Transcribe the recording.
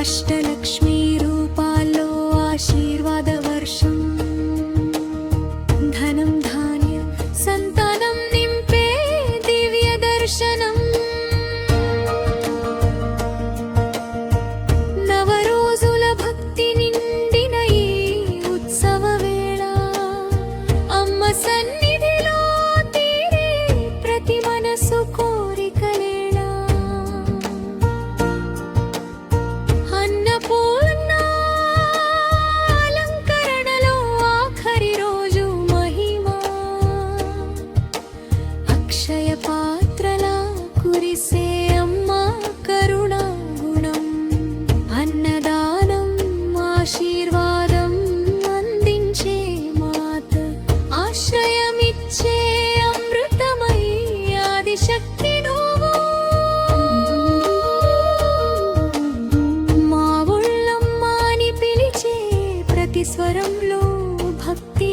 అష్టలక్ష్మి రూపాల్లో ఆశీర్వాద వర్షం, ధనం ధాన్య సంతానం నింపే దివ్య దర్శనం. నవరోజుల భక్తి నిండిన ఈ ఉత్సవ వేళ, అమ్మ సన్నిధిలో తీరే ప్రతి మనసు కోరికలేళ. అన్నపూర్ణ అలంకరణలో ఆఖరి రోజు మహిమ, అక్షయ పాత్రలా కురిసే అమ్మ కరుణా గుణం. అన్నదానం ఆశీర్వాదం అందించే మాత, ఆశ్రయమిచ్చే అమృతమై ఆదిశక్తి నువ్వు. మా ఒళ్ళమ్మ అని పిలిచే ప్రతి స్వరంలో భక్తి